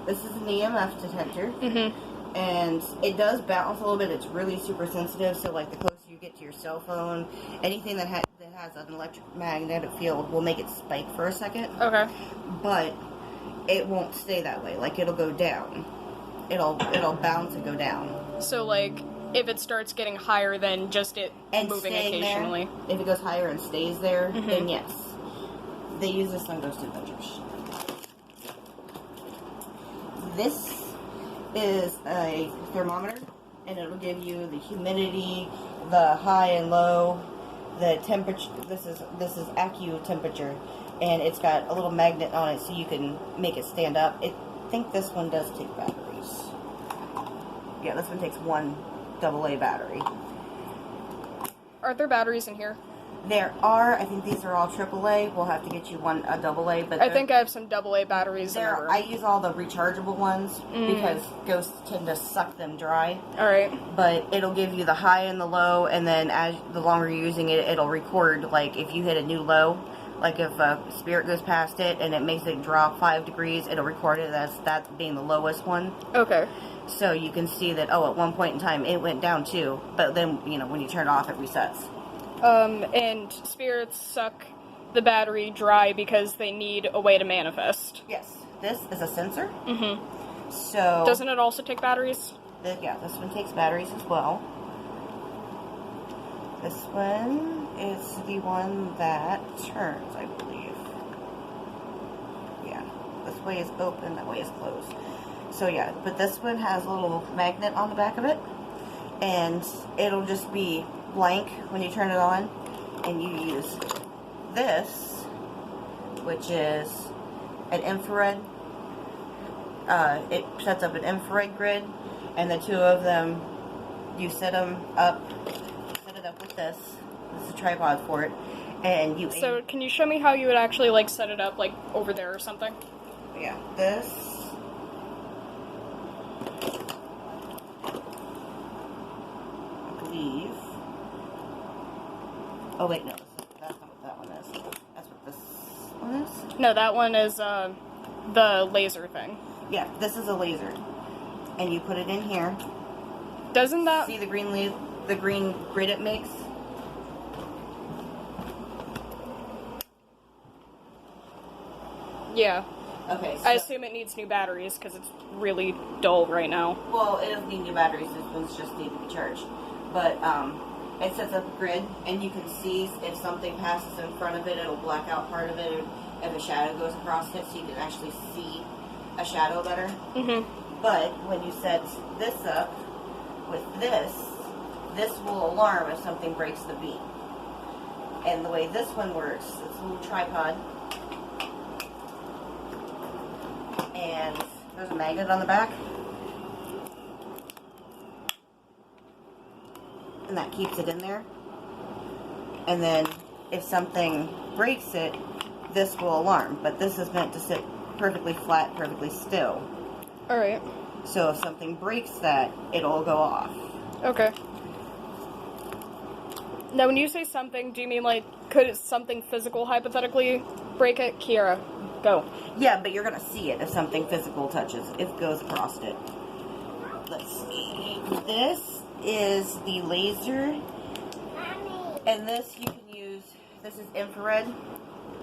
this is an EMF detector. Mm-hmm. And it does bounce a little bit. It's really super sensitive. So, like, the closer you get to your cell phone, anything that has an electromagnetic field will make it spike for a second. Okay. But it won't stay that way. Like, it'll go down. It'll bounce and go down. So, like, if it starts getting higher than just it and moving occasionally. There, if it goes higher and stays there, then yes. They use this on Ghost Adventures. This is a thermometer, and it'll give you the humidity, the high and low, the temperature. This is AccuTemperature, temperature, and it's got a little magnet on it so you can make it stand up. I think this one does take batteries. Yeah, this one takes one AA battery. Are there batteries in here? There are. I think these are all AAA. We'll have to get you a AA, but I think I have some AA batteries in there. I use all the rechargeable ones because ghosts tend to suck them dry. All right. But it'll give you the high and the low, and then as the longer you're using it, it'll record, like, if you hit a new low, like if a spirit goes past it and it makes it drop 5 degrees, it'll record it as that being the lowest one. Okay. So you can see that, at one point in time, it went down too, but then, when you turn it off, it resets. And spirits suck the battery dry because they need a way to manifest. Yes. This is a sensor. Mm-hmm. So... Doesn't it also take batteries? Yeah, this one takes batteries as well. This one is the one that turns, I believe. Yeah. This way is open, that way is closed. So yeah, but this one has a little magnet on the back of it. And it'll just be blank when you turn it on, and you use this, which is an infrared. It sets up an infrared grid, and the two of them, you set it up with this. This is a tripod for it, and you. So can you show me how you would actually like set it up, like over there or something? Yeah, this. I believe. Oh wait, no, that's not what that one is. That's what this one is? No, that one is the laser thing. Yeah, this is a laser. And you put it in here. Doesn't that... See the green grid it makes? Yeah. Okay, so... I assume it needs new batteries because it's really dull right now. Well, it doesn't need new batteries. This one's just need to be charged. But, it sets up a grid, and you can see if something passes in front of it, it'll black out part of it, if a shadow goes across it, so you can actually see a shadow better. Mm-hmm. But when you set this up with this will alarm if something breaks the beam. And the way this one works, it's a little tripod, and there's a magnet on the back. And that keeps it in there. And then if something breaks it, this will alarm. But this is meant to sit perfectly flat, perfectly still. Alright. So if something breaks that, it'll go off. Okay. Now when you say something, do you mean like, could something physical hypothetically break it? Kiera, go. Yeah, but you're going to see it if something physical touches. It goes across it. Let's see. This is the laser, and this you can use. This is infrared.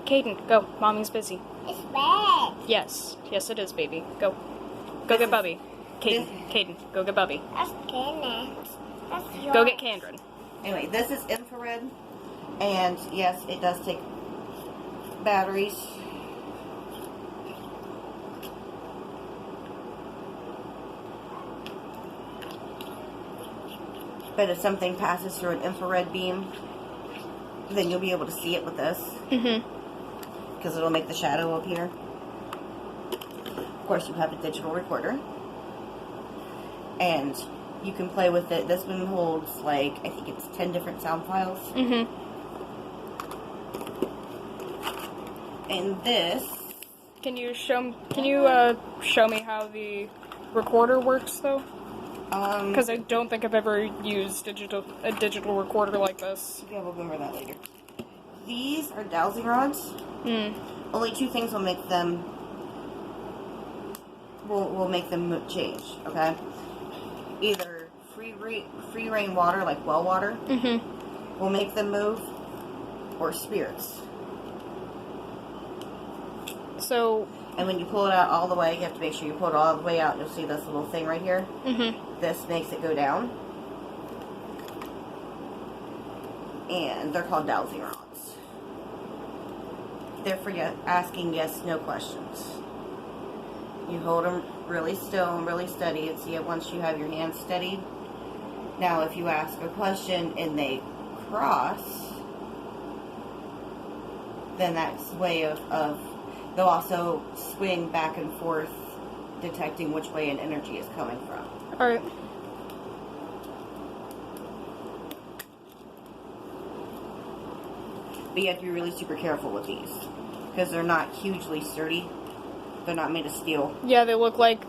Caden, go. Mommy's busy. It's red. Yes, it is, baby. Go get Bubby. Caden, go get Bubby. That's Kenneth. That's yours. Go get Candron. Anyway, this is infrared, and yes, it does take batteries. But if something passes through an infrared beam, then you'll be able to see it with this. Mm-hmm. Because it'll make the shadow appear. Of course, you have a digital recorder. And you can play with it. This one holds, like, I think it's 10 different sound files. Mm-hmm. And this... Can you show me how the recorder works, though? Because I don't think I've ever used a digital recorder like this. Yeah, we'll go over that later. These are dowsing rods. Only two things will make them will make them change. Okay, either free rain water, like well water, will make them move, or spirits. So. And when you pull it out all the way, you have to make sure you pull it all the way out. You'll see this little thing right here. This makes it go down. And they're called dowsing rods. They're for asking yes, no questions. You hold them really still and really steady, and see it once you have your hands steady. Now, if you ask a question and they cross, then that's a way of they'll also swing back and forth, detecting which way an energy is coming from. Alright. But you have to be really super careful with these, because they're not hugely sturdy. They're not made of steel. Yeah, they look like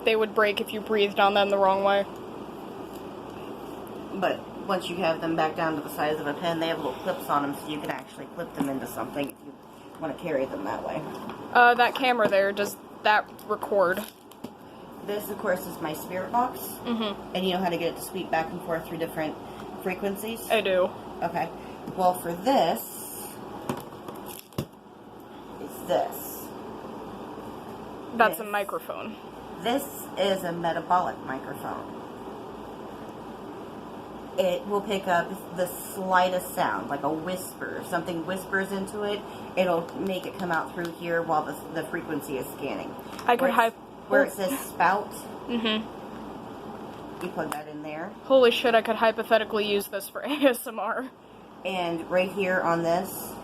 they would break if you breathed on them the wrong way. But once you have them back down to the size of a pen, they have little clips on them, so you can actually clip them into something if you want to carry them that way. That camera there, does that record? This, of course, is my spirit box. And you know how to get it to sweep back and forth through different frequencies? I do. Okay. Well, for this, it's this. That's a microphone. This is a metabolic microphone. It will pick up the slightest sound, like a whisper. If something whispers into it, it'll make it come out through here while the frequency is scanning. Where it says spout, you plug that in there. Holy shit, I could hypothetically use this for ASMR. And right here on this,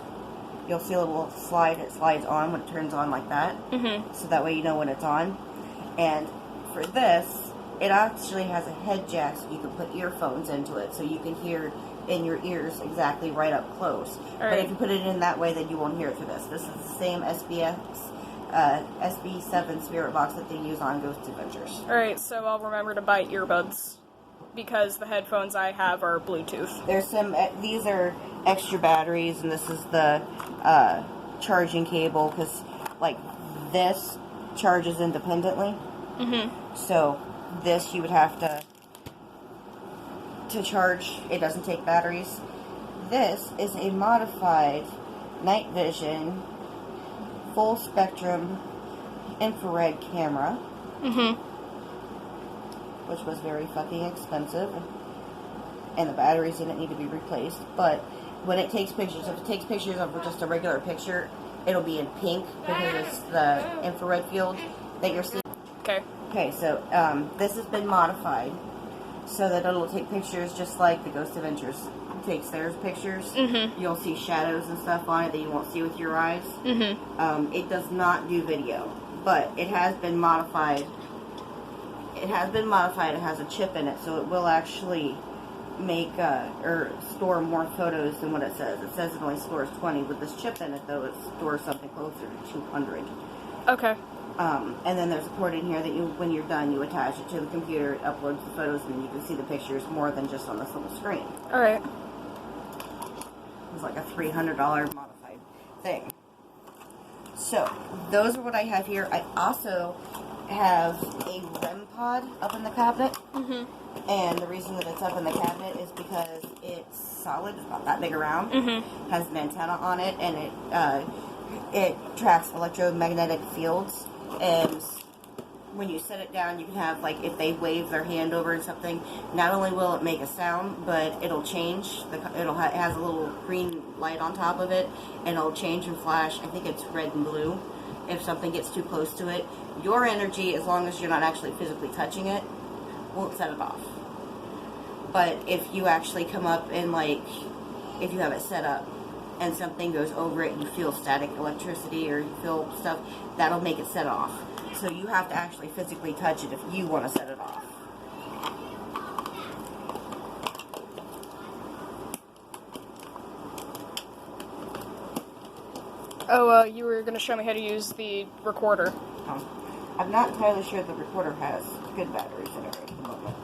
you'll see a little slide. It slides on when it turns on like that. So that way you know when it's on. And for this, it actually has a head jack, so you can put earphones into it, so you can hear in your ears exactly right up close. But if you put it in that way, then you won't hear it through this. This is the same SB7 spirit box that they use on Ghost Adventures. Alright, so I'll remember to buy earbuds, because the headphones I have are Bluetooth. There's some, these are extra batteries, and this is the charging cable, because, like, this charges independently. So this you would have to charge. It doesn't take batteries. This is a modified night vision full spectrum infrared camera, which was very fucking expensive, and the batteries in it need to be replaced. But when it takes pictures, if it takes pictures of just a regular picture, it'll be in pink because it's the infrared field that you're seeing. Okay, so this has been modified so that it'll take pictures just like the Ghost Adventures takes their pictures. You'll see shadows and stuff on it that you won't see with your eyes. It does not do video, but it has been modified. It has a chip in it, so it will actually make or store more photos than what it says. It says it only stores 20. With this chip in it, though, it stores something closer to 200. Okay. And then there's a port in here that when you're done, you attach it to the computer, it uploads the photos, and then you can see the pictures more than just on this little screen. Alright. It's like a $300 modified thing. So, those are what I have here. I also have a REM pod up in the cabinet. And the reason that it's up in the cabinet is because it's solid. It's about that big around. Has an antenna on it, and it tracks electromagnetic fields. And when you set it down, you can have, like, if they wave their hand over and something, not only will it make a sound, but it'll change. It has a little green light on top of it, and it'll change and flash. I think it's red and blue if something gets too close to it. Your energy, as long as you're not actually physically touching it, won't set it off. But if you actually come up and, like, if you have it set up and something goes over it and you feel static electricity or you feel stuff, that'll make it set off. So you have to actually physically touch it if you want to set it off. Oh, you were going to show me how to use the recorder. I'm not entirely sure the recorder has good batteries in it at the moment.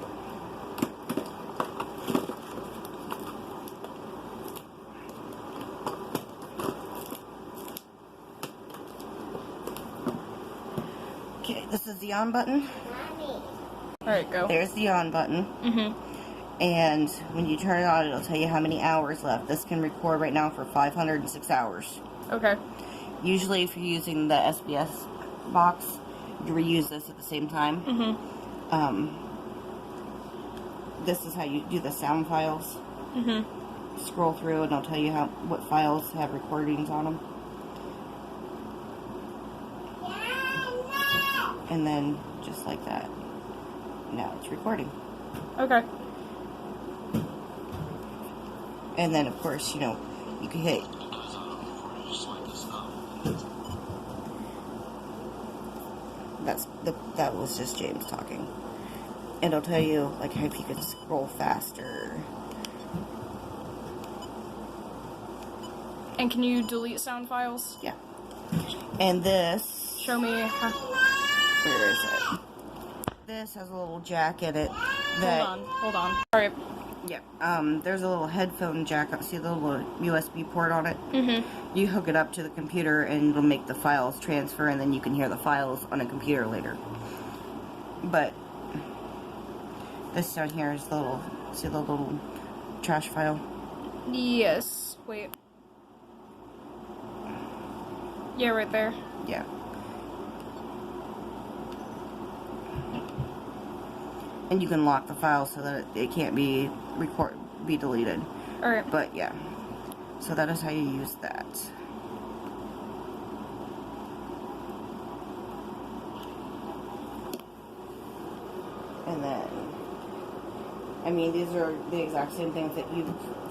Okay, this is the on button. Mommy. Alright, go. There's the on button. And when you turn it on, it'll tell you how many hours left. This can record right now for 506 hours. Okay. Usually, if you're using the SBS box, you reuse this at the same time. This is how you do the sound files. Scroll through, and it'll tell you what files have recordings on them. And then, just like that, now it's recording. Okay. And then, of course, you know, you can hit. That was just James talking. And it'll tell you, like, if you can scroll faster. And can you delete sound files? Yeah. And this. Show me how. Where is it? This has a little jack in it. Hold on. Alright. Yeah. There's a little headphone jack. See the little USB port on it? You hook it up to the computer and it'll make the files transfer, and then you can hear the files on a computer later. But this down here is the little, see the little trash file? Yes. Wait. Yeah, right there. Yeah. And you can lock the file so that it can't be deleted. Alright. But yeah. So that is how you use that. And then, I mean, these are the exact same things that you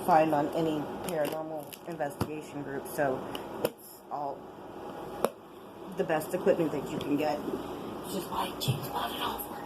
find on any paranormal investigation group, so it's all the best equipment that you can get. Which is why James bought it all for